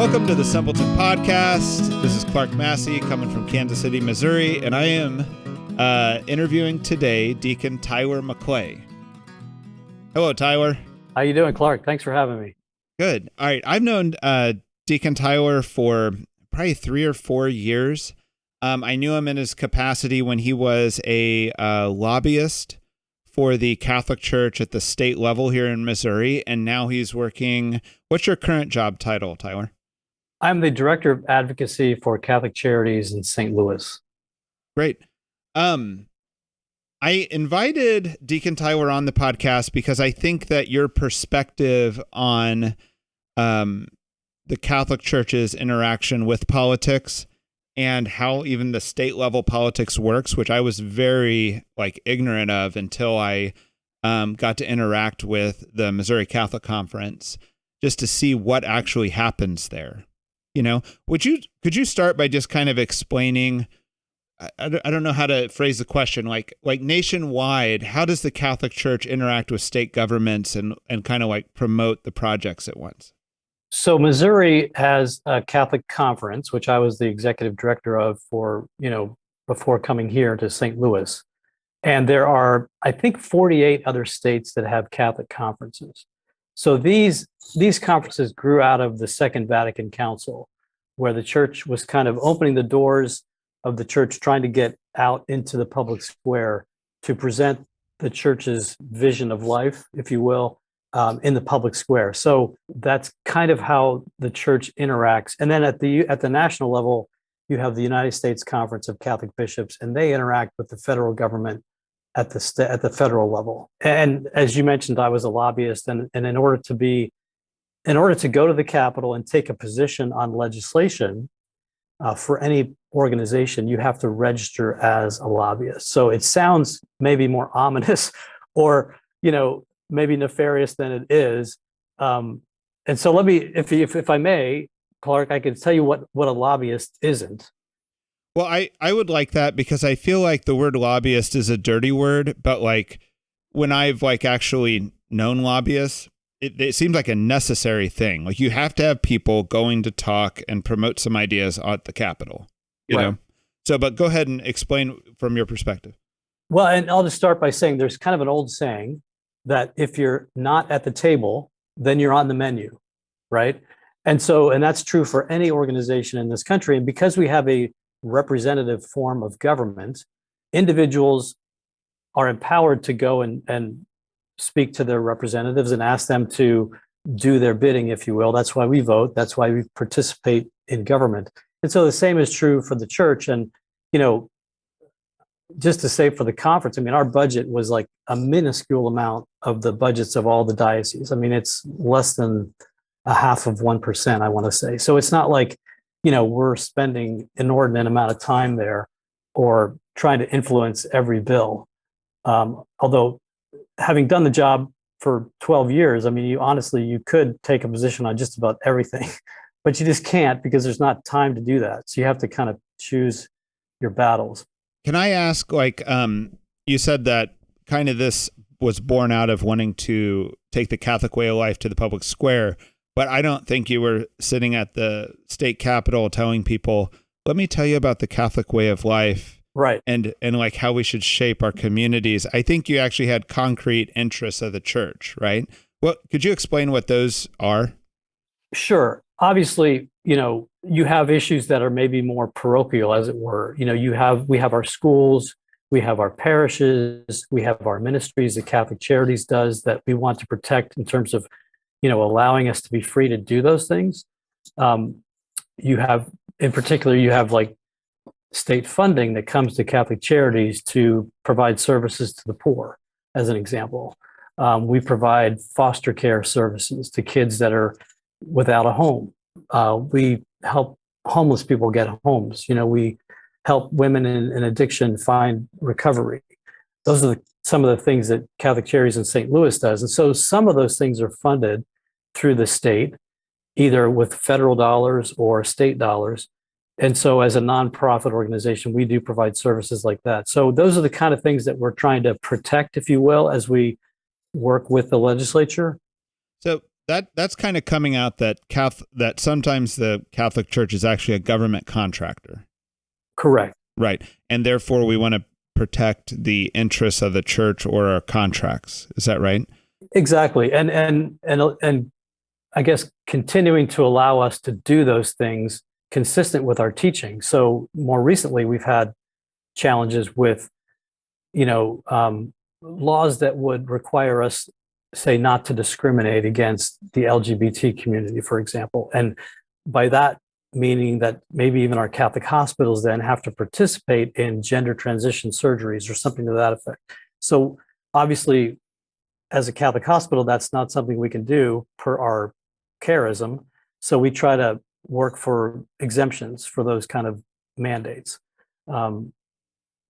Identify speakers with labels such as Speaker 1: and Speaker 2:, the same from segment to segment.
Speaker 1: Welcome to the Simpleton podcast. This is Clark Massey coming from Kansas City, Missouri, and I am interviewing today Deacon Tyler McClay. Hello, Tyler.
Speaker 2: How you doing, Clark? Thanks for having me.
Speaker 1: Good. All right. I've known Deacon Tyler for probably 3 or 4 years. I knew him in his capacity when he was a lobbyist for the Catholic Church at the state level here in Missouri, and now he's working. What's your current job title, Tyler?
Speaker 2: I'm the Director of Advocacy for Catholic Charities in St. Louis.
Speaker 1: Great. I invited Deacon Tyler on the podcast because I think that your perspective on the Catholic Church's interaction with politics and how even the state level politics works, which I was very ignorant of until I got to interact with the Missouri Catholic Conference, just to see what actually happens there. You know, could you start by just kind of explaining? I don't know how to phrase the question. Like nationwide, how does the Catholic Church interact with state governments and kind of promote the projects at once?
Speaker 2: So Missouri has a Catholic conference, which I was the executive director of for, before coming here to St. Louis. And there are, I think, 48 other states that have Catholic conferences. So these conferences grew out of the Second Vatican Council, where the church was kind of opening the doors of the church, trying to get out into the public square to present the church's vision of life, if you will, in the public square. So that's kind of how the church interacts. And then at the national level, you have the United States Conference of Catholic Bishops, and they interact with the federal government at the federal level. And as you mentioned, I was a lobbyist, and in order to go to the Capitol and take a position on legislation for any organization, you have to register as a lobbyist. So it sounds maybe more ominous, or maybe nefarious than it is. And so let me, if I may, Clark, I could tell you what a lobbyist isn't.
Speaker 1: Well, I would like that, because I feel like the word lobbyist is a dirty word, but when I've actually known lobbyists, it seems like a necessary thing. You have to have people going to talk and promote some ideas at the Capitol, you know? So, but go ahead and explain from your perspective.
Speaker 2: Well, and I'll just start by saying there's kind of an old saying that if you're not at the table, then you're on the menu, right? And that's true for any organization in this country. And because we have a representative form of government, individuals are empowered to go and speak to their representatives and ask them to do their bidding, if you will. That's why we vote. That's why we participate in government. And so the same is true for the church. And, just to say for the conference, our budget was a minuscule amount of the budgets of all the dioceses. It's less than 0.5%, I want to say. So it's not we're spending inordinate amount of time there or trying to influence every bill. Although having done the job for 12 years, you could take a position on just about everything, but you just can't, because there's not time to do that. So you have to kind of choose your battles.
Speaker 1: Can I ask, you said that kind of this was born out of wanting to take the Catholic way of life to the public square, but I don't think you were sitting at the state capitol telling people, let me tell you about the Catholic way of life.
Speaker 2: Right.
Speaker 1: And how we should shape our communities. I think you actually had concrete interests of the church, right? Could you explain what those are?
Speaker 2: Sure. Obviously, you have issues that are maybe more parochial, as it were. We have our schools, we have our parishes, we have our ministries that Catholic Charities does that we want to protect in terms of, allowing us to be free to do those things. You have state funding that comes to Catholic Charities to provide services to the poor, as an example. We provide foster care services to kids that are without a home. We help homeless people get homes. We help women in addiction find recovery. Those are some of the things that Catholic Charities in St. Louis does. And so some of those things are funded through the state, either with federal dollars or state dollars. And so as a nonprofit organization, we do provide services like that. So those are the kind of things that we're trying to protect, if you will, as we work with the legislature.
Speaker 1: So that's kind of coming out that that sometimes the Catholic Church is actually a government contractor.
Speaker 2: Correct.
Speaker 1: Right. And therefore we want to protect the interests of the church or our contracts. Is that right?
Speaker 2: Exactly. And I guess continuing to allow us to do those things consistent with our teaching. So more recently, we've had challenges with, laws that would require us, say, not to discriminate against the LGBT community, for example. And by that meaning that maybe even our Catholic hospitals then have to participate in gender transition surgeries or something to that effect. So obviously, as a Catholic hospital, that's not something we can do per our charism. So we try to work for exemptions for those kind of mandates. And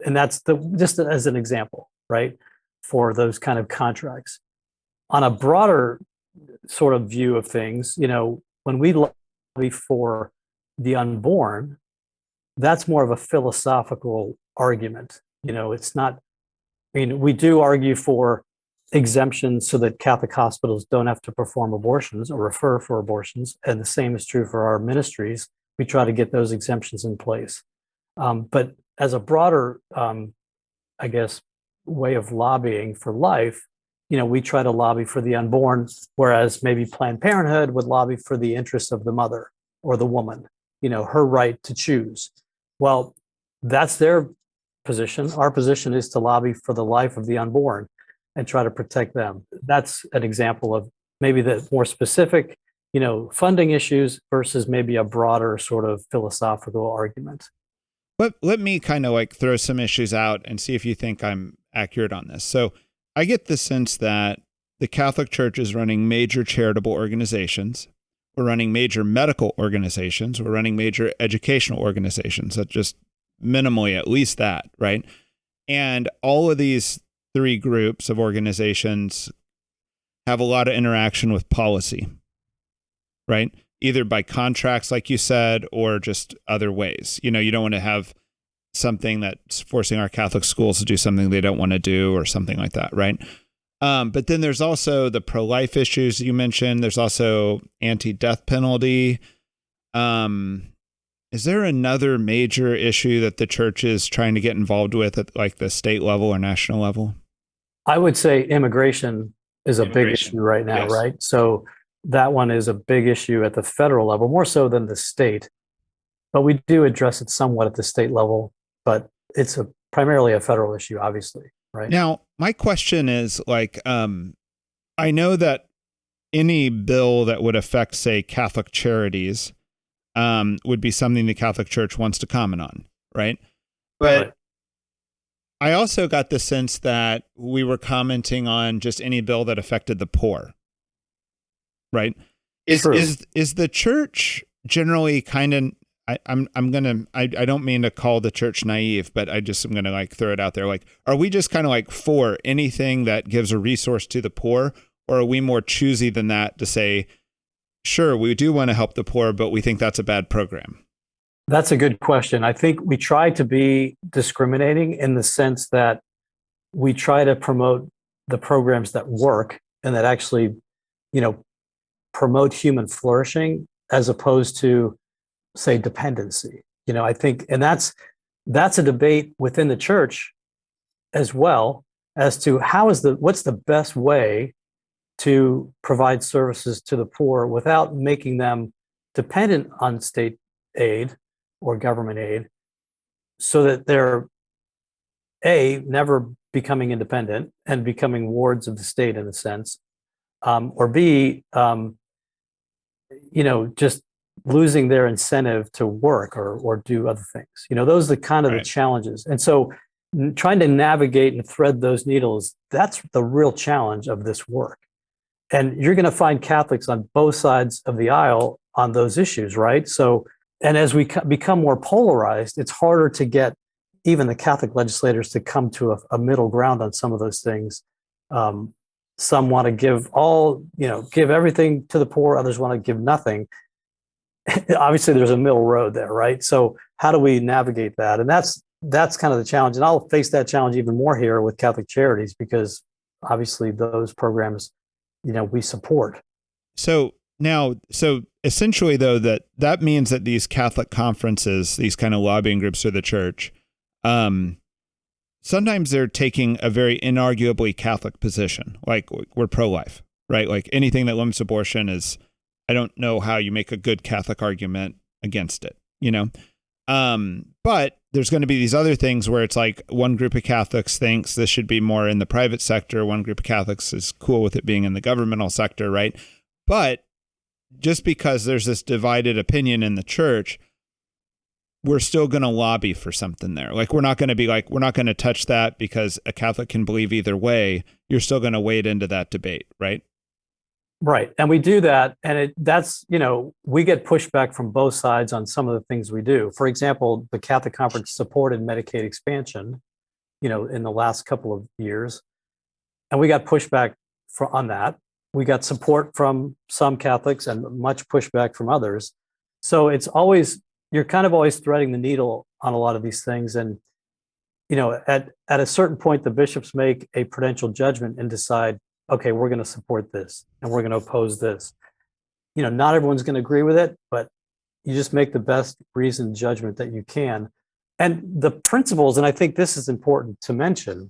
Speaker 2: that's just as an example, right, for those kind of contracts. On a broader sort of view of things, when we lobby for the unborn, that's more of a philosophical argument. It's not, we do argue for exemptions so that Catholic hospitals don't have to perform abortions or refer for abortions. And the same is true for our ministries. We try to get those exemptions in place. But as a broader, I guess, way of lobbying for life, we try to lobby for the unborn, whereas maybe Planned Parenthood would lobby for the interests of the mother or the woman, her right to choose. Well, that's their position. Our position is to lobby for the life of the unborn and try to protect them. That's an example of maybe the more specific, funding issues versus maybe a broader sort of philosophical argument.
Speaker 1: Let me kind of like throw some issues out and see if you think I'm accurate on this. So I get the sense that the Catholic Church is running major charitable organizations. We're running major medical organizations. We're running major educational organizations. That just minimally at least that, right? And all of these three groups of organizations have a lot of interaction with policy, right? Either by contracts, like you said, or just other ways. You don't want to have something that's forcing our Catholic schools to do something they don't want to do or something like that, right? But then there's also the pro-life issues you mentioned. There's also anti-death penalty. Is there another major issue that the church is trying to get involved with at like the state level or national level?
Speaker 2: I would say immigration is a big issue right now, yes. Right? So that one is a big issue at the federal level, more so than the state. But we do address it somewhat at the state level, but it's primarily a federal issue, obviously, right?
Speaker 1: Now, my question is like, I know that any bill that would affect, say, Catholic charities would be something the Catholic Church wants to comment on, right? But right. I also got the sense that we were commenting on just any bill that affected the poor, right? Is the church generally kind of, I don't mean to call the church naive, but I'm going to like throw it out there. Like, are we just kind of like for anything that gives a resource to the poor, or are we more choosy than that to say, sure, we do want to help the poor, but we think that's a bad program?
Speaker 2: That's a good question. I think we try to be discriminating in the sense that we try to promote the programs that work and that actually, promote human flourishing as opposed to, say, dependency. I think, and that's a debate within the church as well as to what's the best way to provide services to the poor without making them dependent on state aid or government aid, so that they're never becoming independent and becoming wards of the state in a sense, or B, just losing their incentive to work or do other things. Those are the kind of the challenges. And so trying to navigate and thread those needles, that's the real challenge of this work. And you're going to find Catholics on both sides of the aisle on those issues, right? So, and as we become more polarized, it's harder to get even the Catholic legislators to come to a middle ground on some of those things. Some want to give everything to the poor. Others want to give nothing. Obviously, there's a middle road there, right? So how do we navigate that? And that's kind of the challenge. And I'll face that challenge even more here with Catholic Charities, because obviously those programs, we support.
Speaker 1: So now, so essentially though, that means that these Catholic conferences, these kind of lobbying groups for the church, sometimes they're taking a very inarguably Catholic position, like we're pro-life, right? Like anything that limits abortion is, I don't know how you make a good Catholic argument against it, you know? But there's going to be these other things where it's like one group of Catholics thinks this should be more in the private sector. One group of Catholics is cool with it being in the governmental sector, right? But just because there's this divided opinion in the church, we're still going to lobby for something there. Like, we're not going to be like, we're not going to touch that because a Catholic can believe either way. You're still going to wade into that debate, right?
Speaker 2: Right. And we do that. And that's, we get pushback from both sides on some of the things we do. For example, the Catholic Conference supported Medicaid expansion, in the last couple of years. And we got pushback on that. We got support from some Catholics and much pushback from others. So you're kind of always threading the needle on a lot of these things. And, at a certain point, the bishops make a prudential judgment and decide, okay, we're going to support this and we're going to oppose this. Not everyone's going to agree with it, but you just make the best reasoned judgment that you can. And the principles, and I think this is important to mention,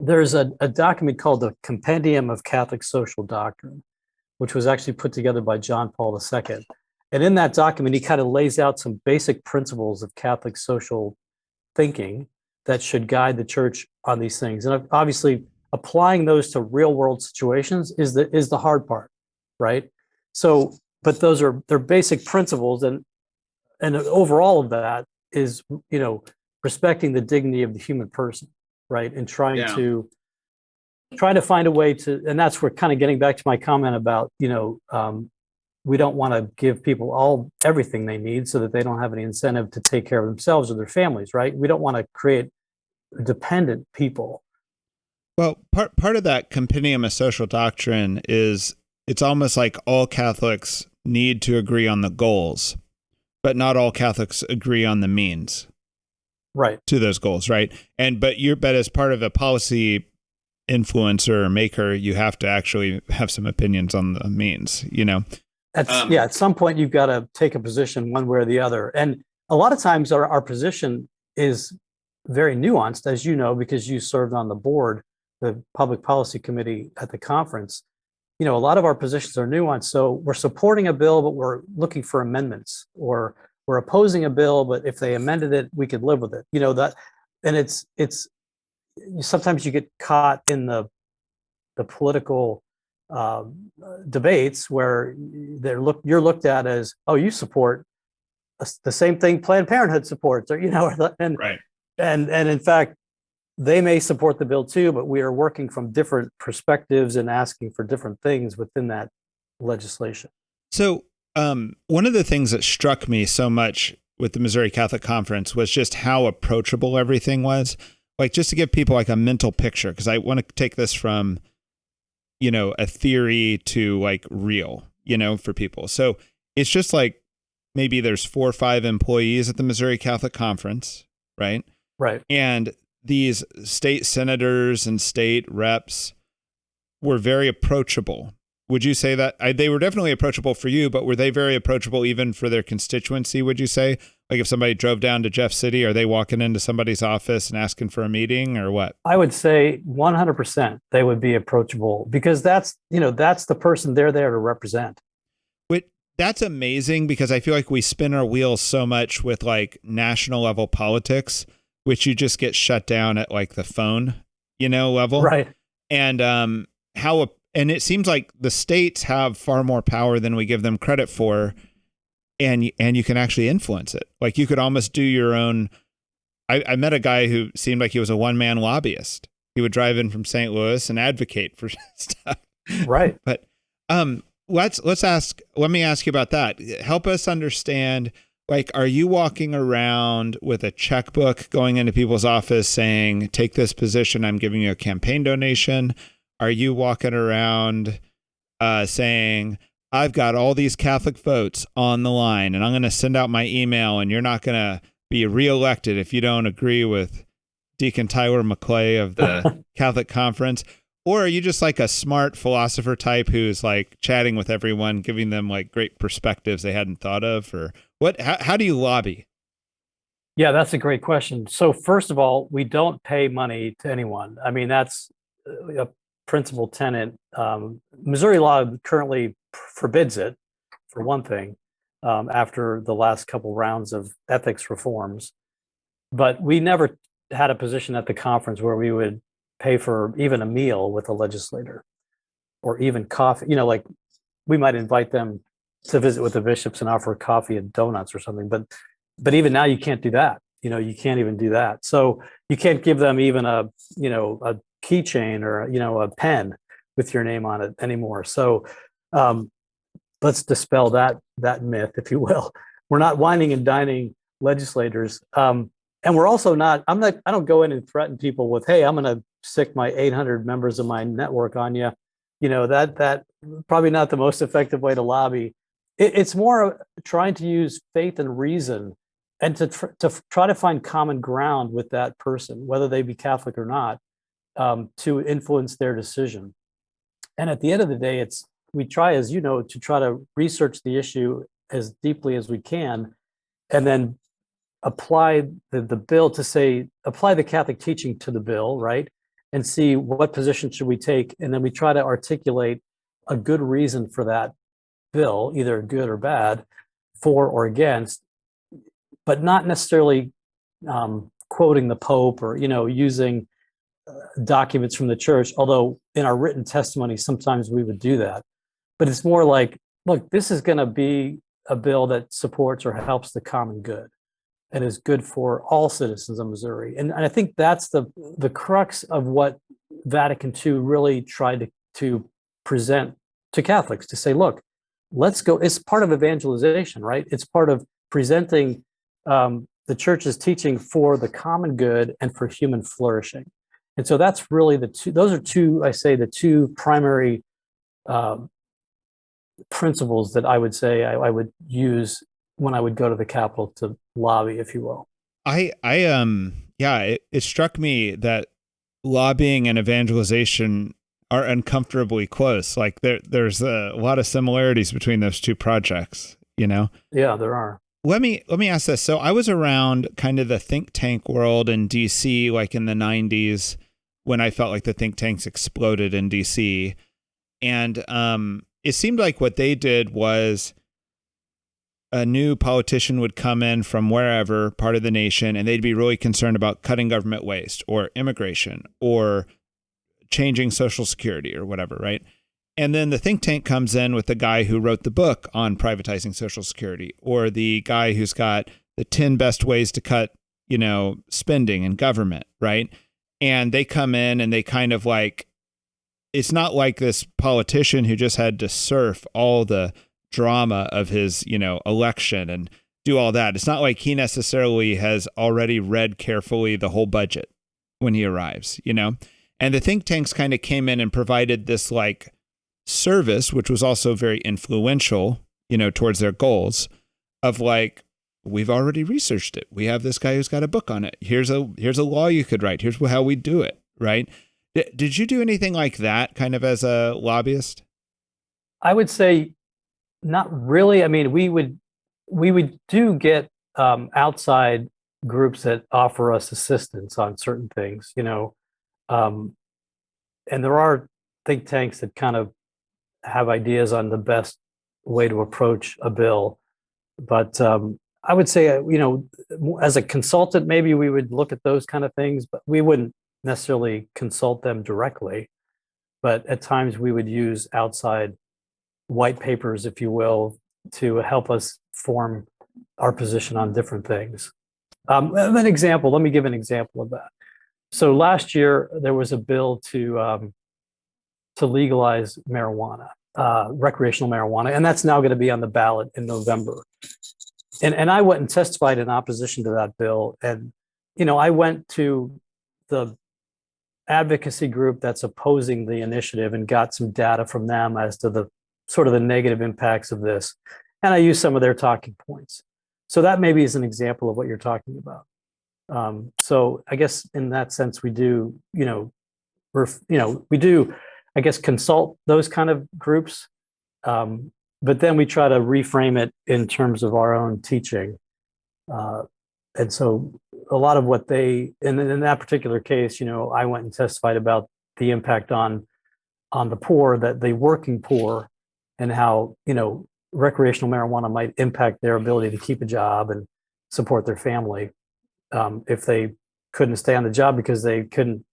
Speaker 2: there's a document called the Compendium of Catholic Social Doctrine, which was actually put together by John Paul II. And in that document, he kind of lays out some basic principles of Catholic social thinking that should guide the church on these things. And obviously, applying those to real world situations is the hard part, right? So, but they're basic principles, and overall of that is, respecting the dignity of the human person, right? And trying to find a way to, and that's where kind of getting back to my comment about, we don't want to give people everything they need so that they don't have any incentive to take care of themselves or their families, right? We don't want to create dependent people.
Speaker 1: Well, part of that Compendium of Social Doctrine is it's almost like all Catholics need to agree on the goals, but not all Catholics agree on the means,
Speaker 2: right,
Speaker 1: to those goals, right? But as part of a policy influencer or maker, you have to actually have some opinions on the means,
Speaker 2: At some point, you've got to take a position one way or the other. And a lot of times our position is very nuanced, as you know, because you served on the board, the Public Policy Committee at the conference. A lot of our positions are nuanced. So we're supporting a bill, but we're looking for amendments, or we're opposing a bill, but if they amended it, we could live with it. And it's sometimes you get caught in the political debates where you're looked at as, oh, you support the same thing Planned Parenthood supports, or
Speaker 1: right.
Speaker 2: And in fact, they may support the bill too, but we are working from different perspectives and asking for different things within that legislation.
Speaker 1: So one of the things that struck me so much with the Missouri Catholic Conference was just how approachable everything was. Like, just to give people like a mental picture, because I want to take this from a theory to like real, for people. So it's just like maybe there's 4 or 5 employees at the Missouri Catholic Conference, right?
Speaker 2: Right.
Speaker 1: And these state senators and state reps were very approachable. Would you say that they were definitely approachable for you, but were they very approachable even for their constituency? Would you say, like, if somebody drove down to Jeff City, are they walking into somebody's office and asking for a meeting, or what?
Speaker 2: I would say 100% they would be approachable, because that's the person they're there to represent.
Speaker 1: That's amazing, because I feel like we spin our wheels so much with like national level politics, which you just get shut down at like the phone, level.
Speaker 2: Right.
Speaker 1: And and it seems like the states have far more power than we give them credit for. And you can actually influence it. Like, you could almost do your own. I met a guy who seemed like he was a one-man lobbyist. He would drive in from St. Louis and advocate for stuff.
Speaker 2: Right.
Speaker 1: But let me ask you about that. Help us understand, like, are you walking around with a checkbook going into people's office saying, take this position, I'm giving you a campaign donation? Are you walking around saying, I've got all these Catholic votes on the line, and I'm going to send out my email, and you're not going to be reelected if you don't agree with Deacon Tyler McClay of the Catholic Conference? Or are you just like a smart philosopher type who's like chatting with everyone, giving them like great perspectives they hadn't thought of? Or what? How do you lobby?
Speaker 2: Yeah, that's a great question. So first of all, we don't pay money to anyone. I mean, that's a principal tenet. Missouri law currently forbids it, for one thing, after the last couple rounds of ethics reforms. But we never had a position at the conference where we would pay for even a meal with a legislator or even coffee. You know, like we might invite them to visit with the bishops and offer coffee and donuts or something. But even now you can't do that. You know, you can't even do that. So you can't give them even a keychain or a pen with your name on it anymore. So let's dispel that myth, if you will. We're not whining and dining legislators. And we're also not, I don't go in and threaten people with, hey, I'm going to sick my 800 members of my network on you. You know, that probably not the most effective way to lobby. It's more trying to use faith and reason and to try to find common ground with that person, whether they be Catholic or not, to influence their decision. And at the end of the day, we try, as you know, to try to research the issue as deeply as we can, and then apply the bill to apply the Catholic teaching to the bill, right? And see what position should we take. And then we try to articulate a good reason for that bill, either good or bad, for or against, but not necessarily quoting the Pope or, using documents from the church, although in our written testimony, sometimes we would do that. But it's more like, look, this is going to be a bill that supports or helps the common good and is good for all citizens of Missouri. And I think that's the crux of what Vatican II really tried to present to Catholics, to say, look, let's go. It's part of evangelization, right? It's part of presenting the church's teaching for the common good and for human flourishing. And so that's really those are the two primary principles that I would say I would use when I would go to the Capitol to lobby, if you will.
Speaker 1: It struck me that lobbying and evangelization are uncomfortably close. Like there's a lot of similarities between those two projects,
Speaker 2: Yeah, there are.
Speaker 1: Let me ask this. So I was around kind of the think tank world in DC, like in the 90s, when I felt like the think tanks exploded in DC. And it seemed like what they did was a new politician would come in from wherever part of the nation, and they'd be really concerned about cutting government waste or immigration or changing Social Security or whatever, right? And then the think tank comes in with the guy who wrote the book on privatizing Social Security, or the guy who's got the 10 best ways to cut, spending in government, right? And they come in and they kind of like, it's not like this politician who just had to surf all the drama of his, election and do all that. It's not like he necessarily has already read carefully the whole budget when he arrives, And the think tanks kind of came in and provided this like service, which was also very influential, towards their goals of like, we've already researched it. We have this guy who's got a book on it. Here's a law you could write. Here's how we do it. Right. Did you do anything like that kind of as a lobbyist?
Speaker 2: I would say not really. I mean, we would do get outside groups that offer us assistance on certain things, and there are think tanks that kind of have ideas on the best way to approach a bill. But I would say, as a consultant, maybe we would look at those kind of things, but we wouldn't necessarily consult them directly. But at times we would use outside white papers, if you will, to help us form our position on different things. Let me give an example of that. So last year there was a bill to legalize marijuana, recreational marijuana, and that's now going to be on the ballot in November. And I went and testified in opposition to that bill. And, I went to the advocacy group that's opposing the initiative and got some data from them as to the sort of the negative impacts of this. And I used some of their talking points. So that maybe is an example of what you're talking about. So I guess in that sense, we do, we do, I guess, consult those kind of groups. But then we try to reframe it in terms of our own teaching. And so a lot of what in that particular case, I went and testified about the impact on the poor, that the working poor, and how, recreational marijuana might impact their ability to keep a job and support their family, if they couldn't stay on the job because they couldn't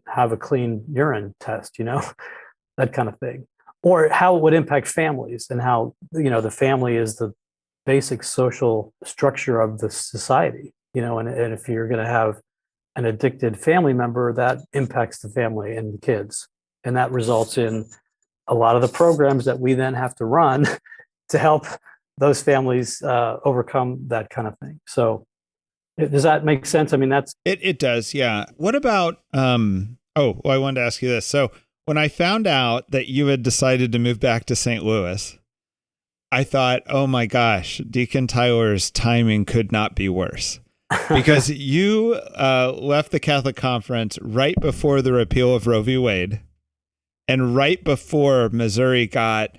Speaker 2: have a clean urine test, that kind of thing. Or how it would impact families, and how, the family is the basic social structure of the society, and if you're going to have an addicted family member, that impacts the family and the kids. And that results in a lot of the programs that we then have to run to help those families overcome that kind of thing. So does that make sense? I mean,
Speaker 1: it does. Yeah. What about, I wanted to ask you this. So when I found out that you had decided to move back to St. Louis, I thought, oh my gosh, Deacon Tyler's timing could not be worse, because you left the Catholic Conference right before the repeal of Roe v. Wade, and right before Missouri got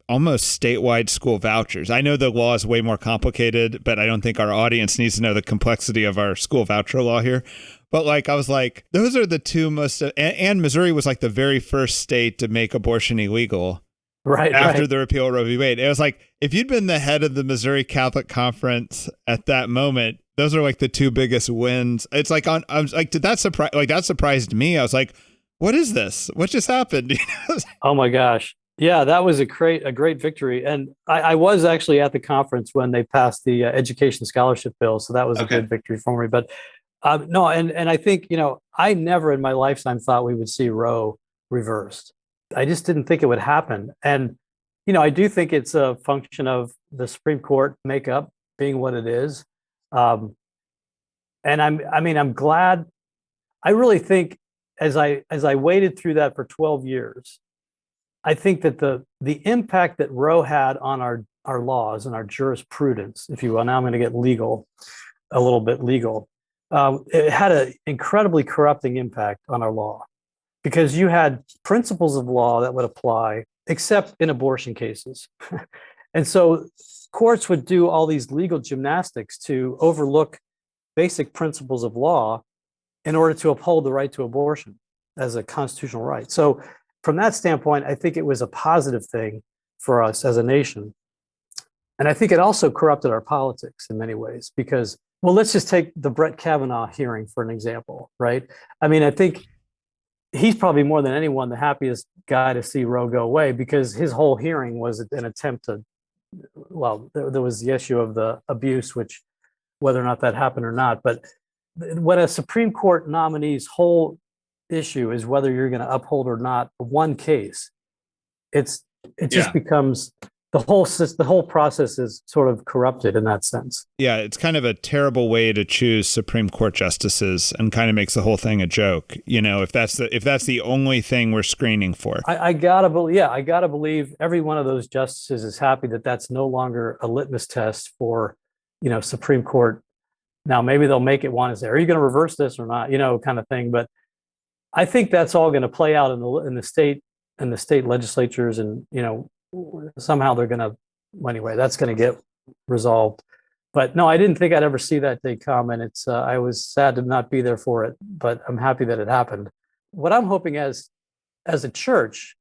Speaker 1: almost statewide school vouchers. I know the law is way more complicated, but I don't think our audience needs to know the complexity of our school voucher law here. But I was like, those are the two most, and Missouri was the very first state to make abortion illegal.
Speaker 2: Right.
Speaker 1: After the repeal of Roe v. Wade. It was like, if you'd been the head of the Missouri Catholic Conference at that moment, those are the two biggest wins. It's I was like, did that surprise, that surprised me. I was like, what is this? What just happened?
Speaker 2: Oh my gosh. Yeah, that was a great victory. And I was actually at the conference when they passed the education scholarship bill. So that was a good victory for me. But no, and I think, I never in my lifetime thought we would see Roe reversed. I just didn't think it would happen. And, I do think it's a function of the Supreme Court makeup being what it is. And I'm glad. I really think as I waited through that for 12 years, I think that the impact that Roe had on our laws and our jurisprudence, if you will, now I'm going to get a little bit legal. It had an incredibly corrupting impact on our law, because you had principles of law that would apply except in abortion cases. And so courts would do all these legal gymnastics to overlook basic principles of law in order to uphold the right to abortion as a constitutional right. So from that standpoint, I think it was a positive thing for us as a nation. And I think it also corrupted our politics in many ways, because, let's just take the Brett Kavanaugh hearing for an example, right? I mean, I think he's probably more than anyone the happiest guy to see Roe go away, because his whole hearing was an attempt to, there was the issue of the abuse, which whether or not that happened or not. But when a Supreme Court nominee's whole issue is whether you're going to uphold or not one case, it just becomes the whole process is sort of corrupted in that sense.
Speaker 1: Yeah, it's kind of a terrible way to choose Supreme Court justices, and kind of makes the whole thing a joke. If that's the only thing we're screening for.
Speaker 2: I gotta believe every one of those justices is happy that that's no longer a litmus test for, Supreme Court. Now maybe they'll make it one and say, are you going to reverse this or not? Kind of thing. But I think that's all going to play out in the state legislatures, and somehow they're going to, anyway, that's going to get resolved. But no, I didn't think I'd ever see that day come, and I was sad to not be there for it, but I'm happy that it happened. What I'm hoping as a church,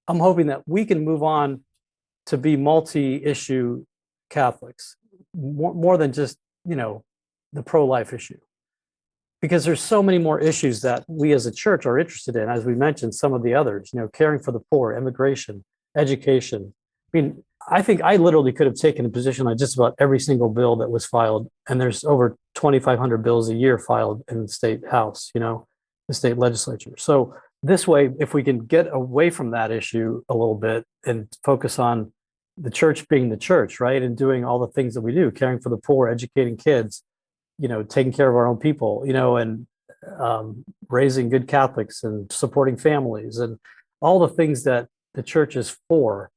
Speaker 2: I'm hoping that we can move on to be multi-issue Catholics, more than just, the pro-life issue. Because there's so many more issues that we as a church are interested in, as we mentioned, some of the others, caring for the poor, immigration, education. I mean, I think I literally could have taken a position on just about every single bill that was filed. And there's over 2,500 bills a year filed in the state house, the state legislature. So this way, if we can get away from that issue a little bit and focus on the church being the church, right? And doing all the things that we do, caring for the poor, educating kids, taking care of our own people, and raising good Catholics and supporting families and all the things that the church is for.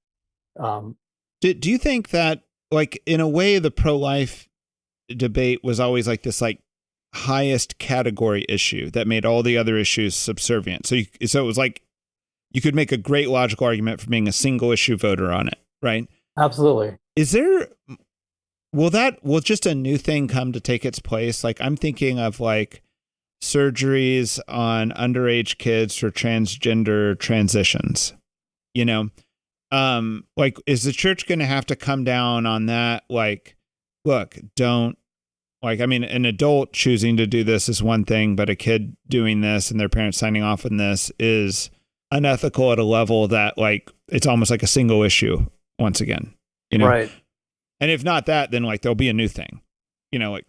Speaker 1: Do you think that, in a way, the pro-life debate was always this highest category issue that made all the other issues subservient. So it was like you could make a great logical argument for being a single issue voter on it, right?
Speaker 2: Absolutely.
Speaker 1: Will just a new thing come to take its place? Like I'm thinking of like surgeries on underage kids for transgender transitions, you know? Like, is the church going to have to come down on that? Like, look, don't like, I mean, an adult choosing to do this is one thing, but a kid doing this and their parents signing off on this is unethical at a level that like, it's almost like a single issue once again, you know?
Speaker 2: Right.
Speaker 1: And if not that, then like, there'll be a new thing, you know, like.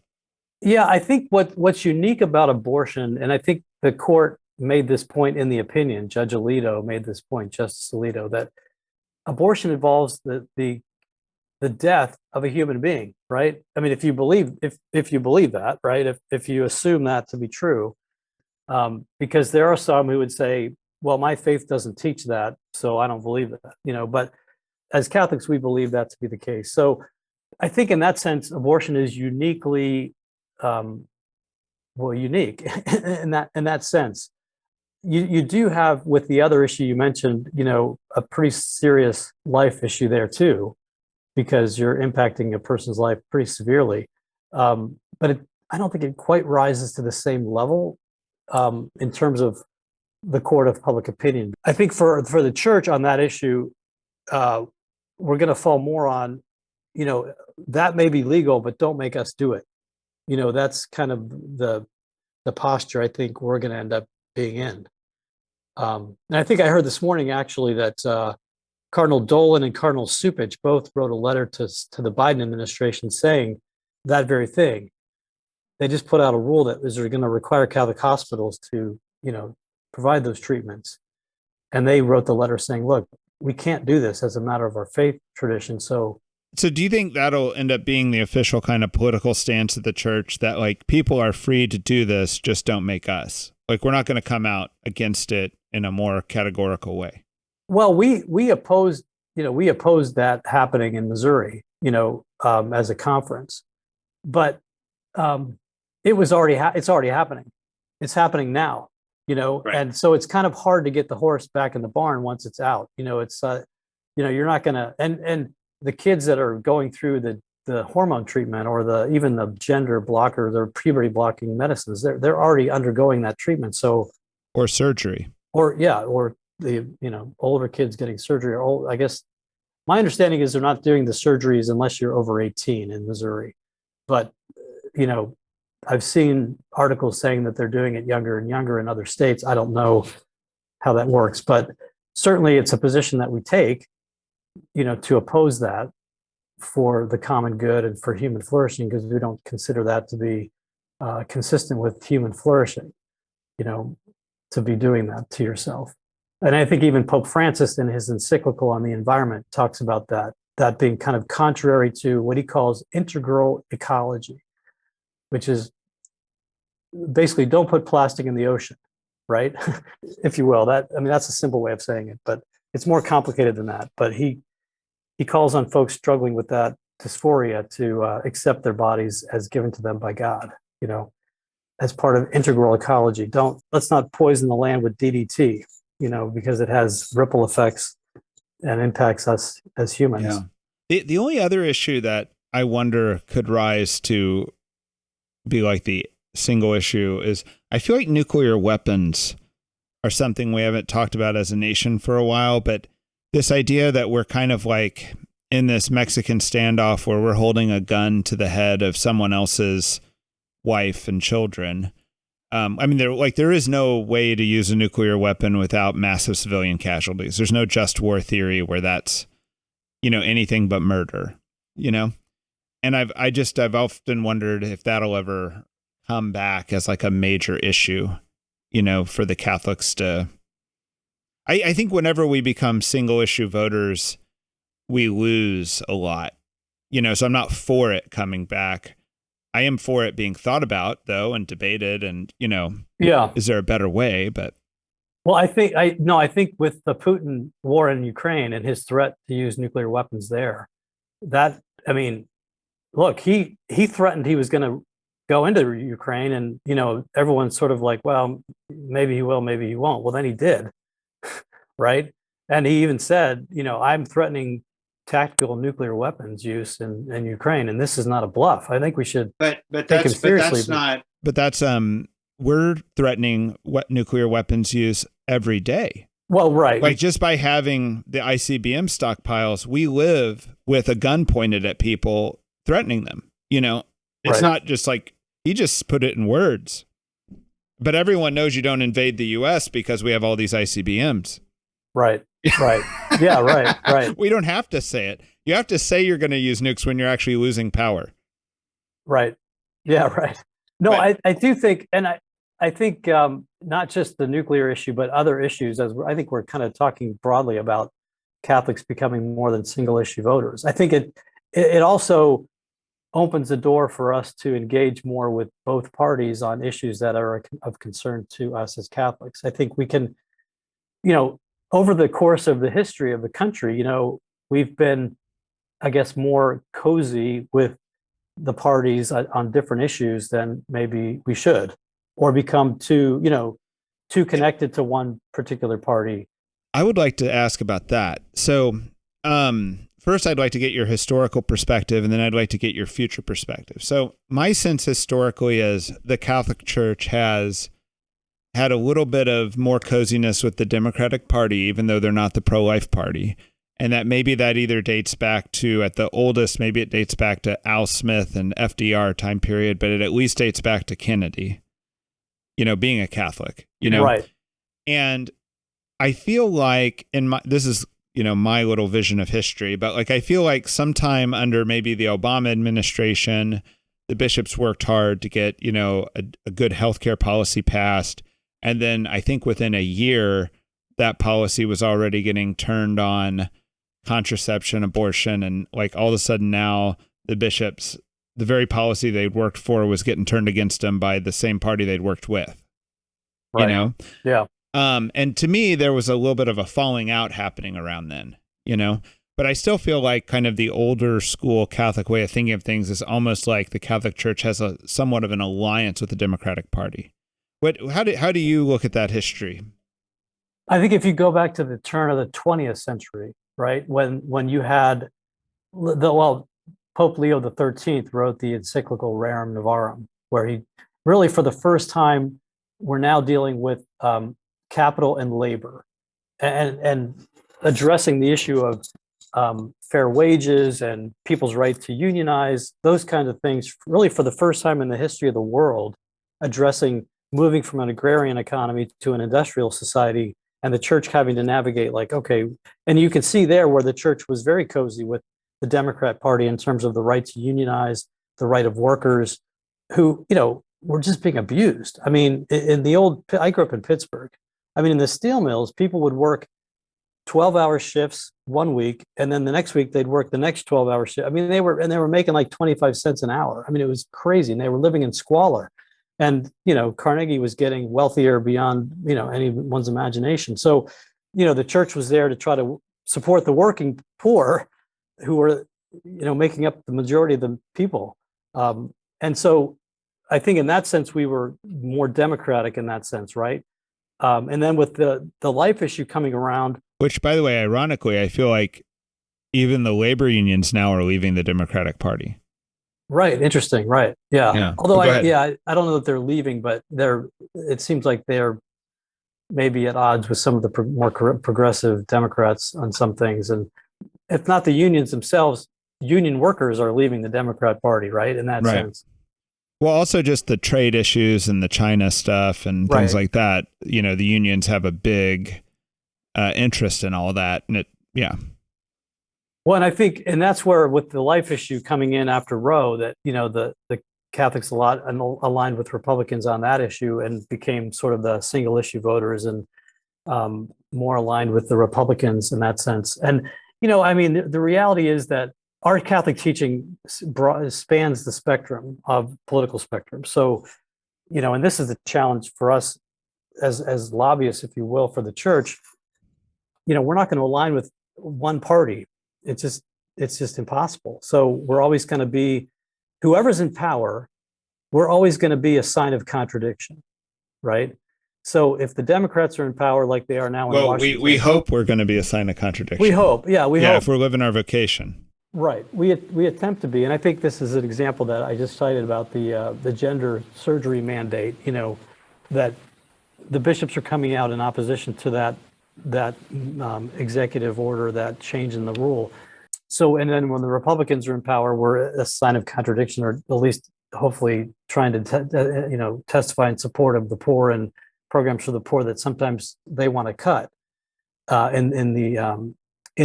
Speaker 2: Yeah, I think what's unique about abortion, and I think the court made this point in the opinion, Judge Alito made this point, Justice Alito, that abortion involves the death of a human being, right? I mean, if you believe that, right? If you assume that to be true, because there are some who would say, well, my faith doesn't teach that, so I don't believe that, you know, but as Catholics, we believe that to be the case. So I think in that sense, abortion is uniquely, unique in that sense. You do have, with the other issue you mentioned, you know, a pretty serious life issue there too, because you're impacting a person's life pretty severely. But I don't think it quite rises to the same level in terms of the court of public opinion. I think for the church on that issue, we're going to fall more on, you know, that may be legal, but don't make us do it. You know, that's kind of the posture I think we're going to end up being in. And I think I heard this morning actually that Cardinal Dolan and Cardinal Supich both wrote a letter to the Biden administration saying that very thing. They just put out a rule that is going to require Catholic hospitals to, you know, provide those treatments. And they wrote the letter saying, look, we can't do this as a matter of our faith tradition. So
Speaker 1: do you think that'll end up being the official kind of political stance of the church, that like people are free to do this, just don't make us? Like we're not going to come out against it in a more categorical way.
Speaker 2: Well, we opposed that happening in Missouri, you know, as a conference, but it was it's already happening. It's happening now, you know, right. And so it's kind of hard to get the horse back in the barn once it's out. You know, it's you know, you're not gonna, and the kids that are going through the hormone treatment or even the gender blocker, the puberty blocking medicines, they're already undergoing that treatment. So
Speaker 1: or surgery,
Speaker 2: or the, you know, older kids getting surgery. Or I guess my understanding is they're not doing the surgeries unless you're over 18 in Missouri. But, you know, I've seen articles saying that they're doing it younger and younger in other states. I don't know how that works, but certainly it's a position that we take, you know, to oppose that for the common good and for human flourishing, because we don't consider that to be consistent with human flourishing, you know, to be doing that to yourself. And I think even Pope Francis in his encyclical on the environment talks about that being kind of contrary to what he calls integral ecology, which is basically don't put plastic in the ocean, right? If you will. That's a simple way of saying it, but it's more complicated than that. But he calls on folks struggling with that dysphoria to accept their bodies as given to them by God, you know, as part of integral ecology. Let's not poison the land with DDT, you know, because it has ripple effects and impacts us as humans.
Speaker 1: Yeah. The only other issue that I wonder could rise to be like the single issue is I feel like nuclear weapons are something we haven't talked about as a nation for a while, but this idea that we're kind of like in this Mexican standoff where we're holding a gun to the head of someone else's wife and children. I mean, there is no way to use a nuclear weapon without massive civilian casualties. There's no just war theory where that's, you know, anything but murder, you know? And I've often wondered if that'll ever come back as like a major issue, you know, for the Catholics to, I think whenever we become single issue voters, we lose a lot, you know, so I'm not for it coming back. I am for it being thought about though, and debated and, you know, is there a better way? But
Speaker 2: well, I think with the Putin war in Ukraine and his threat to use nuclear weapons there, that, I mean, look, he threatened he was going to go into Ukraine, and everyone's sort of like, well, maybe he will, maybe he won't. Well, then he did, right? And he even said, I'm threatening tactical nuclear weapons use in Ukraine, and this is not a bluff. I think we should take him seriously.
Speaker 1: But that's we're threatening nuclear weapons use every day.
Speaker 2: Well, right.
Speaker 1: Like just by having the ICBM stockpiles, we live with a gun pointed at people, threatening them. It's not just like he just put it in words. But everyone knows you don't invade the U.S. because we have all these ICBMs.
Speaker 2: Right. Right. Yeah. Right. Right.
Speaker 1: We don't have to say it. You have to say you're going to use nukes when you're actually losing power.
Speaker 2: Right. Yeah. Right. No, right. I do think, and I think not just the nuclear issue, but other issues, as I think we're kind of talking broadly about Catholics becoming more than single issue voters. I think it also opens the door for us to engage more with both parties on issues that are of concern to us as Catholics. I think we can, over the course of the history of the country, we've been, I guess, more cozy with the parties on different issues than maybe we should, or become too connected to one particular party.
Speaker 1: I would like to ask about that. So, first, I'd like to get your historical perspective, and then I'd like to get your future perspective. So my sense historically is the Catholic Church has had a little bit of more coziness with the Democratic Party, even though they're not the pro-life party. And that maybe that either dates back to, at the oldest, maybe it dates back to Al Smith and FDR time period, but it at least dates back to Kennedy, being a Catholic,
Speaker 2: Right.
Speaker 1: And I feel like this is, my little vision of history, but like, I feel like sometime under maybe the Obama administration, the bishops worked hard to get, a good healthcare policy passed. And then I think within a year, that policy was already getting turned on contraception, abortion. And like all of a sudden now the bishops, the very policy they'd worked for was getting turned against them by the same party they'd worked with,
Speaker 2: Right. Yeah.
Speaker 1: And to me, there was a little bit of a falling out happening around then, but I still feel like kind of the older school Catholic way of thinking of things is almost like the Catholic Church has a somewhat of an alliance with the Democratic Party. How do you look at that history?
Speaker 2: I think if you go back to the turn of the 20th century, right, when you had Pope Leo XIII wrote the encyclical Rerum Novarum, where he really, for the first time, we're now dealing with capital and labor, and addressing the issue of fair wages and people's right to unionize, those kinds of things, really for the first time in the history of the world, addressing moving from an agrarian economy to an industrial society, and the church having to navigate and you can see there where the church was very cozy with the Democrat Party in terms of the right to unionize, the right of workers who, were just being abused. I mean, I grew up in Pittsburgh. I mean, in the steel mills, people would work 12-hour shifts one week, and then the next week they'd work the next 12-hour shift. I mean, they were making like 25 cents an hour. I mean, it was crazy, and they were living in squalor. And, Carnegie was getting wealthier beyond, anyone's imagination. So, the church was there to try to support the working poor who were, making up the majority of the people. And so I think in that sense, we were more democratic in that sense, right? And then with the life issue coming around.
Speaker 1: Which, by the way, ironically, I feel like even the labor unions now are leaving the Democratic Party.
Speaker 2: Right. Interesting. Right. Yeah. Although I don't know that they're leaving, but it seems like they're maybe at odds with some of the more progressive Democrats on some things. And if not the unions themselves, union workers are leaving the Democrat Party, right? In that sense.
Speaker 1: Well, also just the trade issues and the China stuff and things like that. The unions have a big interest in all that. And
Speaker 2: Well, and I think, and that's where with the life issue coming in after Roe, that, the Catholics a lot aligned with Republicans on that issue and became sort of the single issue voters, and more aligned with the Republicans in that sense. And, the reality is that our Catholic teaching spans the spectrum of political spectrum. So, and this is the challenge for us as lobbyists, if you will, for the church. We're not going to align with one party. It's just impossible. So we're always going to be whoever's in power we're always going to be a sign of contradiction, right? So if the Democrats are in power like they are now in Washington,
Speaker 1: we hope we're going to be a sign of contradiction.
Speaker 2: We hope, we hope.
Speaker 1: If we're living our vocation.
Speaker 2: Right, we attempt to be, and I think this is an example that I just cited about the gender surgery mandate. That the bishops are coming out in opposition to that executive order, that change in the rule. So, and then when the Republicans are in power, we're a sign of contradiction, or at least hopefully trying to testify in support of the poor and programs for the poor that sometimes they want to cut in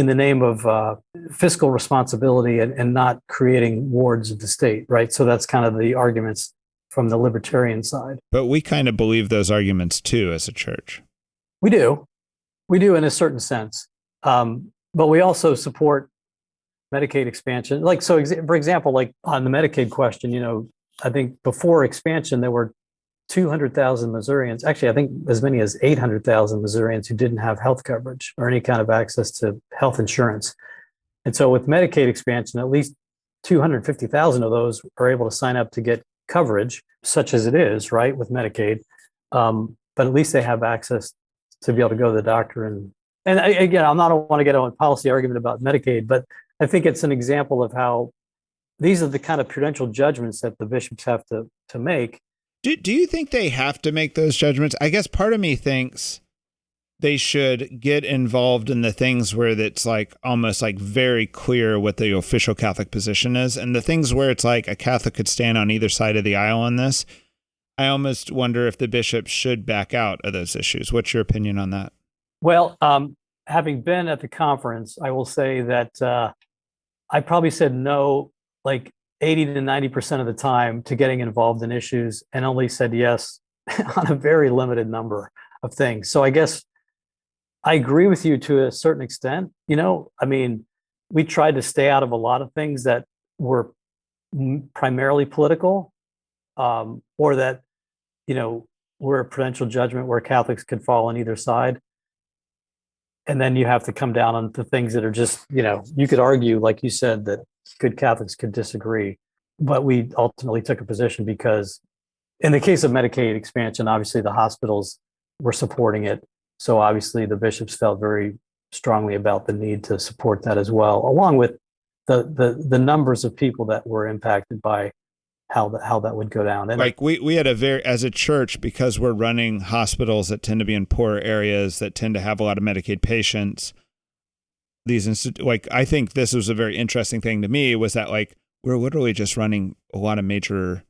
Speaker 2: the name of fiscal responsibility and not creating wards of the state, right? So that's kind of the arguments from the libertarian side.
Speaker 1: But we kind of believe those arguments too as a church.
Speaker 2: We do in a certain sense, but we also support Medicaid expansion. Like, so for example, like on the Medicaid question, I think before expansion, there were 200,000 Missourians, actually, I think as many as 800,000 Missourians who didn't have health coverage or any kind of access to health insurance. And so with Medicaid expansion, at least 250,000 of those are able to sign up to get coverage, such as it is, right, with Medicaid. But at least they have access to be able to go to the doctor. And again, I don't want to get on a policy argument about Medicaid, but I think it's an example of how these are the kind of prudential judgments that the bishops have to make.
Speaker 1: Do you think they have to make those judgments? I guess part of me thinks they should get involved in the things where it's like almost like very clear what the official Catholic position is. And the things where it's like a Catholic could stand on either side of the aisle on this, I almost wonder if the bishop should back out of those issues. What's your opinion on that?
Speaker 2: Well, having been at the conference, I will say that I probably said no, like 80 to 90% of the time to getting involved in issues, and only said yes on a very limited number of things. So I guess I agree with you to a certain extent. I mean, we tried to stay out of a lot of things that were primarily political, or that, were a prudential judgment where Catholics could fall on either side. And then you have to come down on the things that are just, you could argue, like you said, that good Catholics could disagree. But we ultimately took a position because in the case of Medicaid expansion, obviously the hospitals were supporting it. So obviously the bishops felt very strongly about the need to support that as well, along with the numbers of people that were impacted by how that would go down. And
Speaker 1: like we had as a church, because we're running hospitals that tend to be in poor areas that tend to have a lot of Medicaid patients. I think this was a very interesting thing to me, was that like we're literally just running a lot of major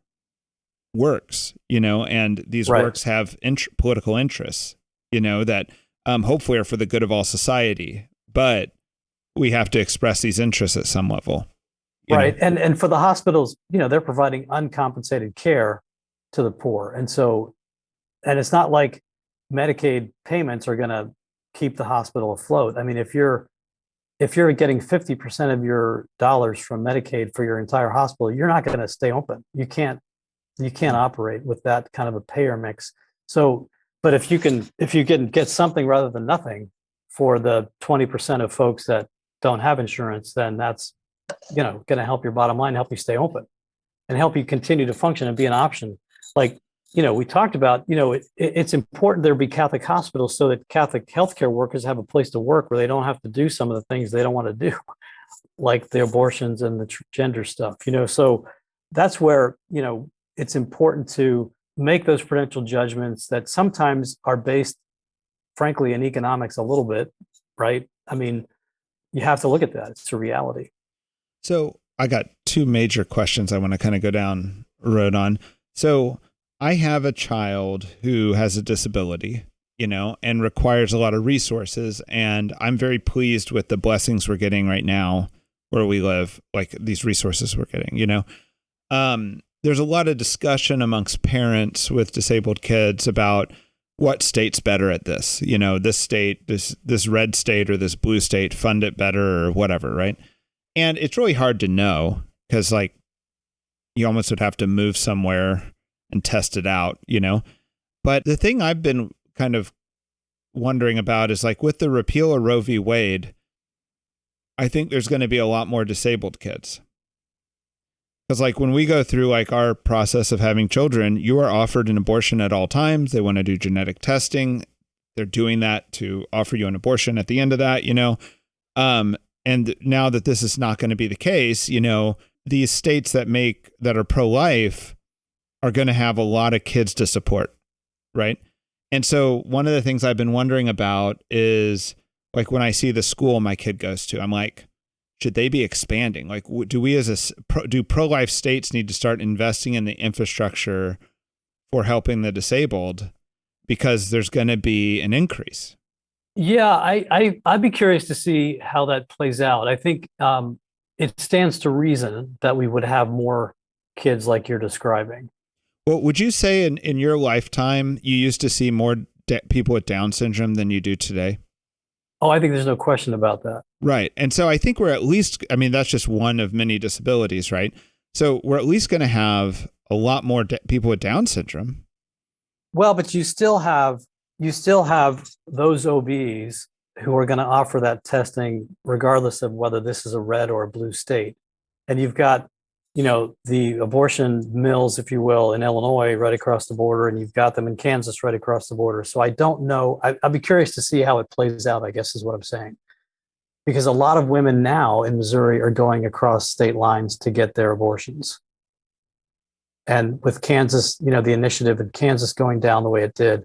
Speaker 1: works, and these works have political interests, that hopefully are for the good of all society, but we have to express these interests at some level.
Speaker 2: Right. And for the hospitals, they're providing uncompensated care to the poor. And it's not like Medicaid payments are going to keep the hospital afloat. I mean, if you're getting 50% of your dollars from Medicaid for your entire hospital, you're not going to stay open. You can't operate with that kind of a payer mix. So, but if you can get something rather than nothing for the 20% of folks that don't have insurance, then that's, going to help your bottom line, help you stay open and help you continue to function and be an option. Like, we talked about, it's important there be Catholic hospitals so that Catholic healthcare workers have a place to work where they don't have to do some of the things they don't want to do, like the abortions and the gender stuff, so that's where, it's important to make those prudential judgments that sometimes are based, frankly, in economics a little bit, right? I mean, you have to look at that. It's a reality.
Speaker 1: So I got two major questions I want to kind of go down road on. So I have a child who has a disability, and requires a lot of resources. And I'm very pleased with the blessings we're getting right now where we live, like these resources we're getting, there's a lot of discussion amongst parents with disabled kids about what state's better at this, this state, this red state or this blue state fund it better or whatever. Right. And it's really hard to know because like you almost would have to move somewhere and test it out, But the thing I've been kind of wondering about is like with the repeal of Roe v. Wade, I think there's going to be a lot more disabled kids. Because like when we go through like our process of having children, you are offered an abortion at all times. They want to do genetic testing. They're doing that to offer you an abortion at the end of that, and now that this is not going to be the case, these states that are pro-life are going to have a lot of kids to support. Right. And so one of the things I've been wondering about is like when I see the school my kid goes to, I'm like, should they be expanding? Like, do we do pro-life states need to start investing in the infrastructure for helping the disabled because there's going to be an increase?
Speaker 2: Yeah, I'd be curious to see how that plays out. I think it stands to reason that we would have more kids like you're describing.
Speaker 1: Well, would you say in your lifetime, you used to see more people with Down syndrome than you do today?
Speaker 2: Oh, I think there's no question about that.
Speaker 1: Right. And so I think we're at least, that's just one of many disabilities, right? So we're at least going to have a lot more people with Down syndrome.
Speaker 2: Well, but you still have those OBs who are going to offer that testing regardless of whether this is a red or a blue state. And you've got, the abortion mills, if you will, in Illinois right across the border, and you've got them in Kansas right across the border. So I don't know. I'd be curious to see how it plays out, I guess is what I'm saying. Because a lot of women now in Missouri are going across state lines to get their abortions. And with Kansas, the initiative in Kansas going down the way it did,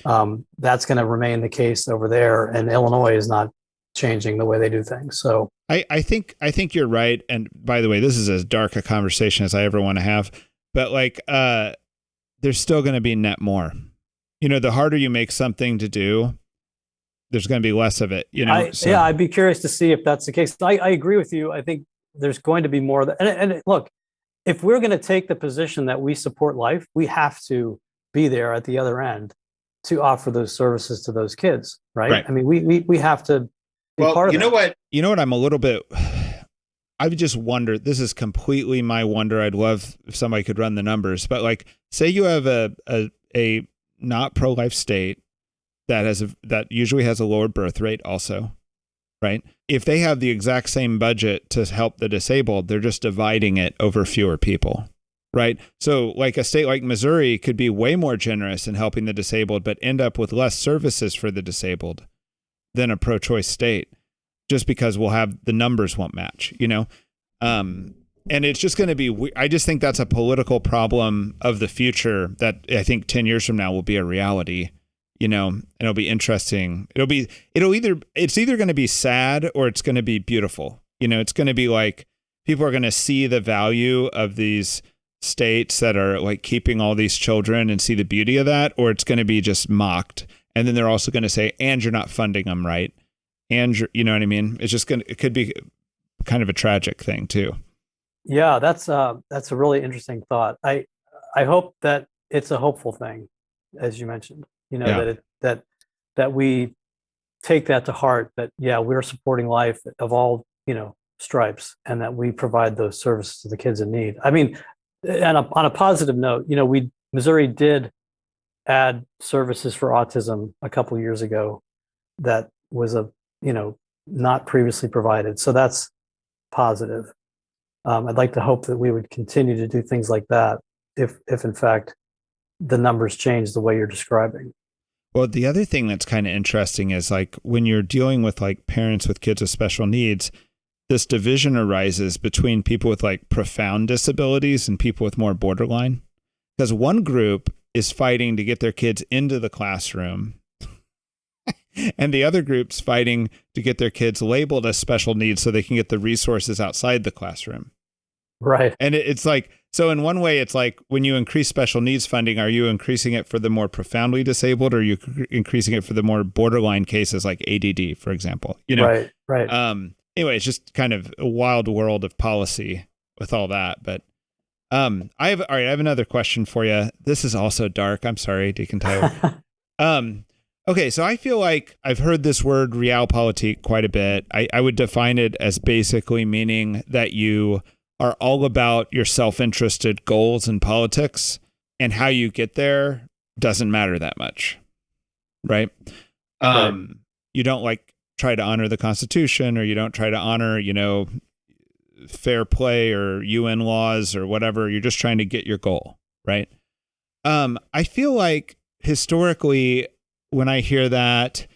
Speaker 2: that's going to remain the case over there. And Illinois is not changing the way they do things. So
Speaker 1: I think you're right. And by the way, this is as dark a conversation as I ever want to have. But like, there's still going to be net more. The harder you make something to do, there's going to be less of it.
Speaker 2: Yeah, I'd be curious to see if that's the case. I agree with you. I think there's going to be more of that. And look, if we're going to take the position that we support life, we have to be there at the other end to offer those services to those kids, right? I mean, we have to be part of that.
Speaker 1: You know what? I'm a little bit. I've just wondered. This is completely my wonder. I'd love if somebody could run the numbers. But like, say you have a not pro-life state that usually has a lower birth rate, also, right? If they have the exact same budget to help the disabled, they're just dividing it over fewer people. Right. So like a state like Missouri could be way more generous in helping the disabled, but end up with less services for the disabled than a pro-choice state, just because the numbers won't match, and it's just going to be, I just think that's a political problem of the future that I think 10 years from now will be a reality, and it'll be interesting. It's either going to be sad or it's going to be beautiful. It's going to be like, people are going to see the value of these states that are like keeping all these children and see the beauty of that, or it's going to be just mocked. And then they're also going to say, and you're not funding them right. And you know what I mean? It could be kind of a tragic thing too.
Speaker 2: Yeah, that's a really interesting thought. I hope that it's a hopeful thing, as you mentioned, that we take that to heart, that, we're supporting life of all, stripes, and that we provide those services to the kids in need. I mean, and on a positive note, Missouri did add services for autism a couple of years ago that was not previously provided. So that's positive. I'd like to hope that we would continue to do things like that if in fact the numbers change the way you're describing.
Speaker 1: Well, the other thing that's kind of interesting is like when you're dealing with like parents with kids with special needs, this division arises between people with like profound disabilities and people with more borderline. Because one group is fighting to get their kids into the classroom and the other group's fighting to get their kids labeled as special needs so they can get the resources outside the classroom.
Speaker 2: Right.
Speaker 1: And it's like, so in one way, it's like when you increase special needs funding, are you increasing it for the more profoundly disabled, or are you increasing it for the more borderline cases like ADD, for example?
Speaker 2: Right.
Speaker 1: Anyway, it's just kind of a wild world of policy with all that. But I have another question for you. This is also dark. I'm sorry, Deacon Tyler. Okay, so I feel like I've heard this word Realpolitik quite a bit. I would define it as basically meaning that you are all about your self-interested goals in politics, and how you get there doesn't matter that much, right? You don't like try to honor the Constitution, or you don't try to honor, fair play or UN laws or whatever. You're just trying to get your goal, right? I feel like historically, when I hear that,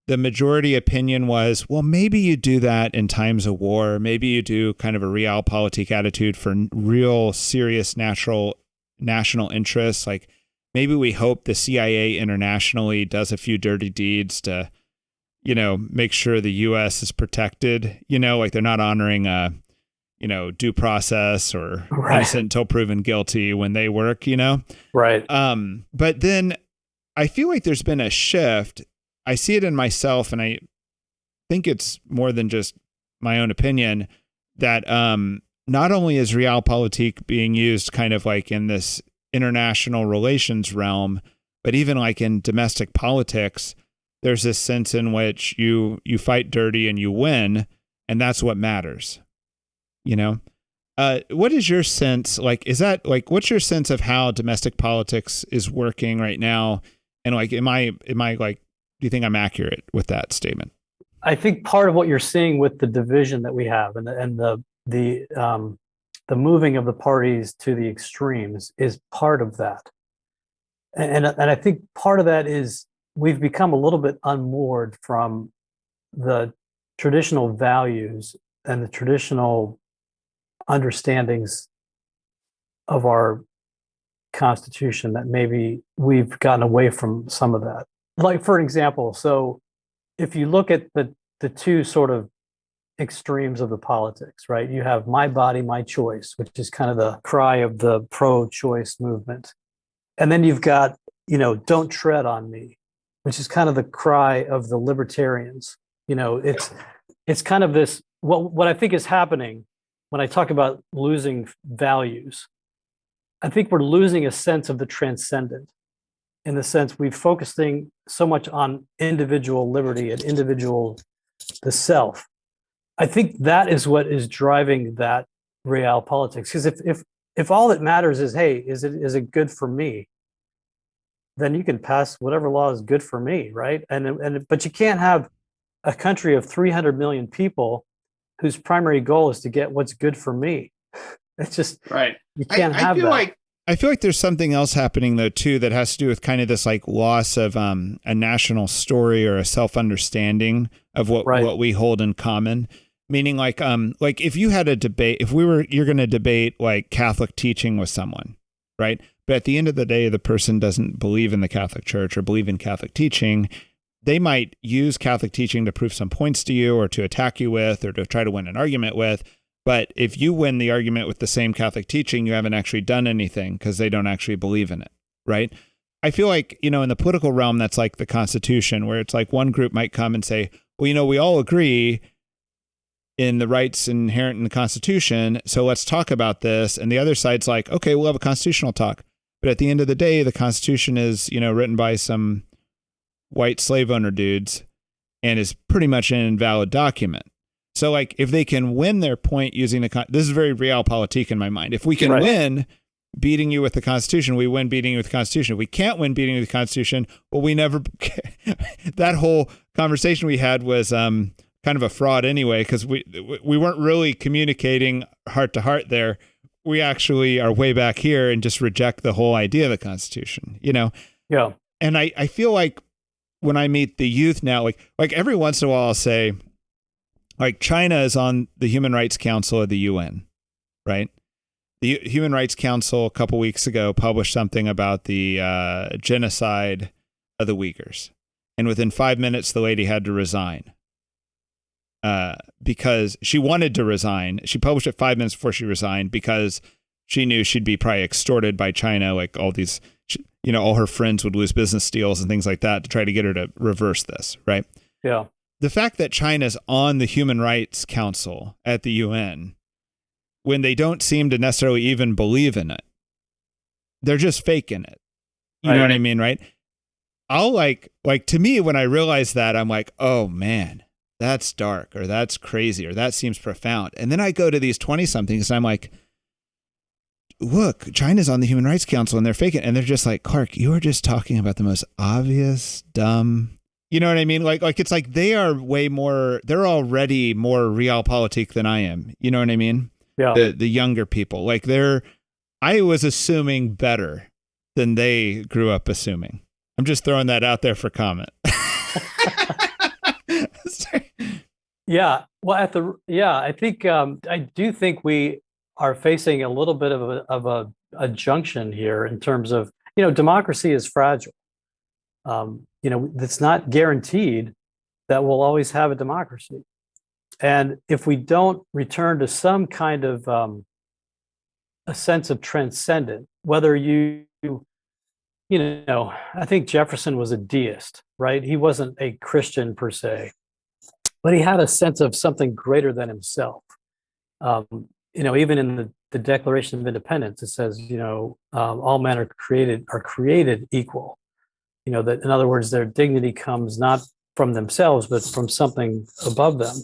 Speaker 1: the majority opinion was, well, maybe you do that in times of war. Maybe you do kind of a realpolitik attitude for real serious national interests. Like maybe we hope the CIA internationally does a few dirty deeds to, make sure the U.S. is protected, like they're not honoring due process or innocent until proven guilty when they work,
Speaker 2: Right.
Speaker 1: But then I feel like there's been a shift. I see it in myself, and I think it's more than just my own opinion, that not only is realpolitik being used kind of like in this international relations realm, but even like in domestic politics, there's this sense in which you fight dirty and you win, and that's what matters. What is your sense? Like, is that like, what's your sense of how domestic politics is working right now? And like, am I like, do you think I'm accurate with that statement?
Speaker 2: I think part of what you're seeing with the division that we have and the moving of the parties to the extremes is part of that. And I think part of that is we've become a little bit unmoored from the traditional values and the traditional understandings of our Constitution, that maybe we've gotten away from some of that. Like, for example, so if you look at the two sort of extremes of the politics, right? You have my body, my choice, which is kind of the cry of the pro-choice movement. And then you've got, don't tread on me, which is kind of the cry of the libertarians. It's kind of this, what I think is happening when I talk about losing values, I think we're losing a sense of the transcendent, in the sense we're focusing so much on individual liberty and the self. I think that is what is driving that realpolitik. Because if all that matters is, hey, is it good for me? Then you can pass whatever law is good for me, right? But you can't have a country of 300 million people whose primary goal is to get what's good for me. It's just
Speaker 1: right.
Speaker 2: You can't have that.
Speaker 1: I feel like there's something else happening though too that has to do with kind of this like loss of a national story or a self-understanding of what we hold in common. Meaning like if you had a debate, you're going to debate like Catholic teaching with someone, right? But at the end of the day, the person doesn't believe in the Catholic Church or believe in Catholic teaching. They might use Catholic teaching to prove some points to you or to attack you with or to try to win an argument with. But if you win the argument with the same Catholic teaching, you haven't actually done anything because they don't actually believe in it, right? I feel like, in the political realm, that's like the Constitution, where it's like one group might come and say, well, we all agree in the rights inherent in the Constitution, so let's talk about this. And the other side's like, okay, we'll have a constitutional talk. But at the end of the day, the Constitution is, written by some white slave owner dudes and is pretty much an invalid document. So like if they can win their point using this is very realpolitik in my mind. If we can win beating you with the Constitution, we win beating you with the Constitution. If we can't win beating you with the Constitution, well, we never, that whole conversation we had was kind of a fraud anyway, because we weren't really communicating heart to heart there. We actually are way back here and just reject the whole idea of the Constitution,
Speaker 2: Yeah.
Speaker 1: And I feel like when I meet the youth now, like every once in a while I'll say, like China is on the Human Rights Council of the UN, right? The Human Rights Council a couple weeks ago published something about the genocide of the Uyghurs. And within 5 minutes, the lady had to resign because she wanted to resign. She published it 5 minutes before she resigned because she knew she'd be probably extorted by China, like all these, all her friends would lose business deals and things like that to try to get her to reverse this, right?
Speaker 2: Yeah.
Speaker 1: The fact that China's on the Human Rights Council at the UN, when they don't seem to necessarily even believe in it, they're just faking it. You know what I mean, right? I'll like to me, when I realize that, I'm like, oh man, that's dark, or that's crazy, or that seems profound. And then I go to these 20-somethings and I'm like, look, China's on the Human Rights Council and they're faking it. And they're just like, Clark, you are just talking about the most obvious, dumb. You know what I mean? Like it's like they are way more, they're already more realpolitik than I am. You know what I mean?
Speaker 2: Yeah.
Speaker 1: the younger people. Like I was assuming better than they grew up assuming. I'm just throwing that out there for comment.
Speaker 2: Yeah. Well, I think I do think we are facing a little bit of a junction here in terms of, democracy is fragile. It's not guaranteed that we'll always have a democracy. And if we don't return to some kind of a sense of transcendent, whether I think Jefferson was a deist, right? He wasn't a Christian per se, but he had a sense of something greater than himself. Even in the Declaration of Independence, it says, all men are created equal. That in other words, their dignity comes not from themselves, but from something above them.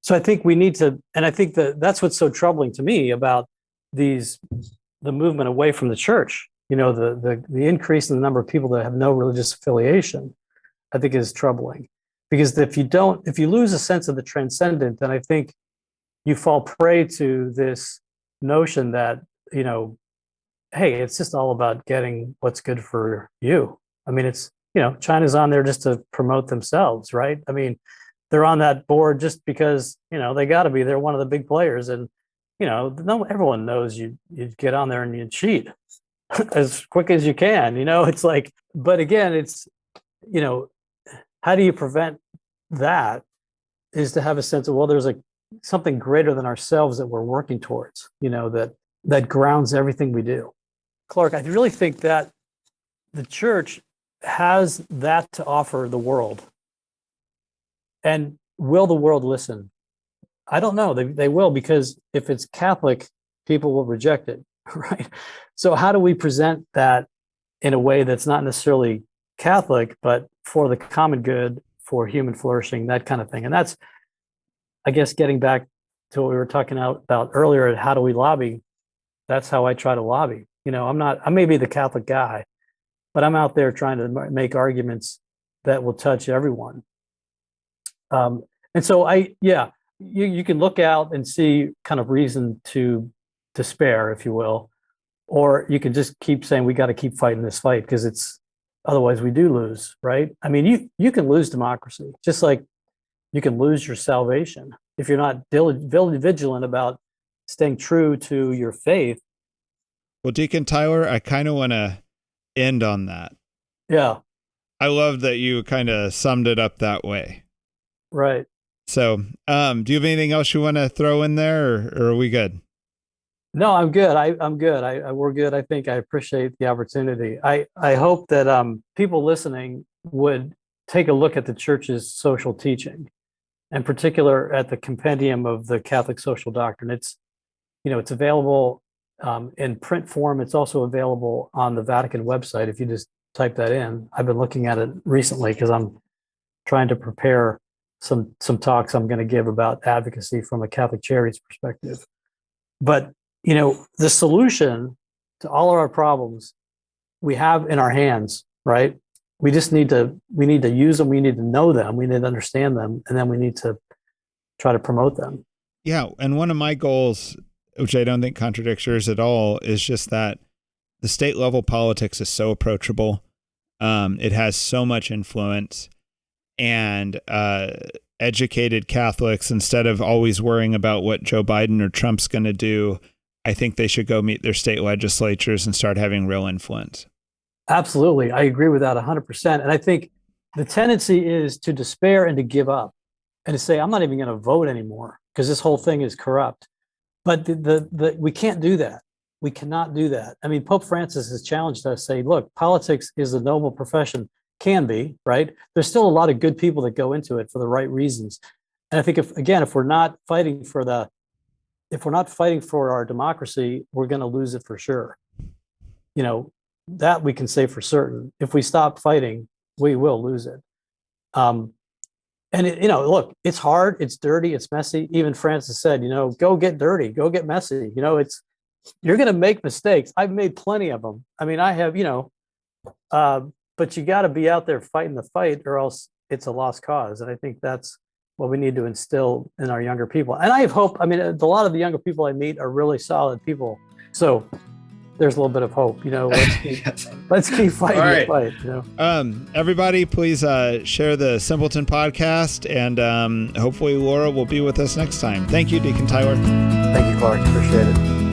Speaker 2: So I think we need to, and I think that's what's so troubling to me about the movement away from the church. The increase in the number of people that have no religious affiliation, I think is troubling. Because if you lose a sense of the transcendent, then I think you fall prey to this notion that, hey, it's just all about getting what's good for you. I mean, it's, China's on there just to promote themselves, right? I mean, they're on that board just because, they got to be. They're one of the big players. And, everyone knows you get on there and you cheat as quick as you can, it's like, but again, it's, how do you prevent that is to have a sense of, well, there's something greater than ourselves that we're working towards, that grounds everything we do. Clark, I really think that the church has that to offer the world. And will the world listen? I don't know. They will, because if it's Catholic, people will reject it, right? So how do we present that in a way that's not necessarily Catholic, but for the common good, for human flourishing, that kind of thing? And that's, I guess, getting back to what we were talking about earlier, how do we lobby? That's how I try to lobby. I may be the Catholic guy, but I'm out there trying to make arguments that will touch everyone. And so you can look out and see kind of reason to despair, if you will, or you can just keep saying we got to keep fighting this fight because otherwise we do lose, right? I mean, you can lose democracy, just like you can lose your salvation if you're not vigilant about staying true to your faith.
Speaker 1: Well, Deacon Tyler, I kind of want to end on that.
Speaker 2: Yeah.
Speaker 1: I love that you kind of summed it up that way.
Speaker 2: Right.
Speaker 1: So, do you have anything else you want to throw in there, or are we good?
Speaker 2: No, I'm good. I'm good. We're good. I think I appreciate the opportunity. I hope that people listening would take a look at the church's social teaching, in particular at the compendium of the Catholic social doctrine. It's available in print form. It's also available on the Vatican website if you just type that in. I've been looking at it recently because I'm trying to prepare some talks I'm going to give about advocacy from a Catholic Charities perspective. But the solution to all of our problems we have in our hands, right? We need to use them. We need to know them. We need to understand them. And then we need to try to promote them.
Speaker 1: Yeah. And one of my goals, which I don't think contradicts yours at all, is just that the state level politics is so approachable. It has so much influence, and educated Catholics, instead of always worrying about what Joe Biden or Trump's going to do, I think they should go meet their state legislatures and start having real influence.
Speaker 2: Absolutely. I agree with that 100%. And I think the tendency is to despair and to give up and to say, I'm not even going to vote anymore because this whole thing is corrupt. But we can't do that. We cannot do that. I mean, Pope Francis has challenged us, saying, look, politics is a noble profession, can be, right? There's still a lot of good people that go into it for the right reasons. And I think if we're not fighting for our democracy, we're going to lose it for sure. That we can say for certain. If we stop fighting, we will lose it. And look, it's hard, it's dirty, it's messy. Even Francis said, go get dirty, go get messy. You're going to make mistakes. I've made plenty of them. I mean, I have, but you got to be out there fighting the fight, or else it's a lost cause. And I think that's what we need to instill in our younger people. And I have hope. I mean, a lot of the younger people I meet are really solid people. So there's a little bit of hope, let's keep fighting the fight,
Speaker 1: Everybody, please share the Simpleton podcast, and hopefully Laura will be with us next time. Thank you, Deacon Tyler.
Speaker 2: Thank you, Clark. Appreciate it.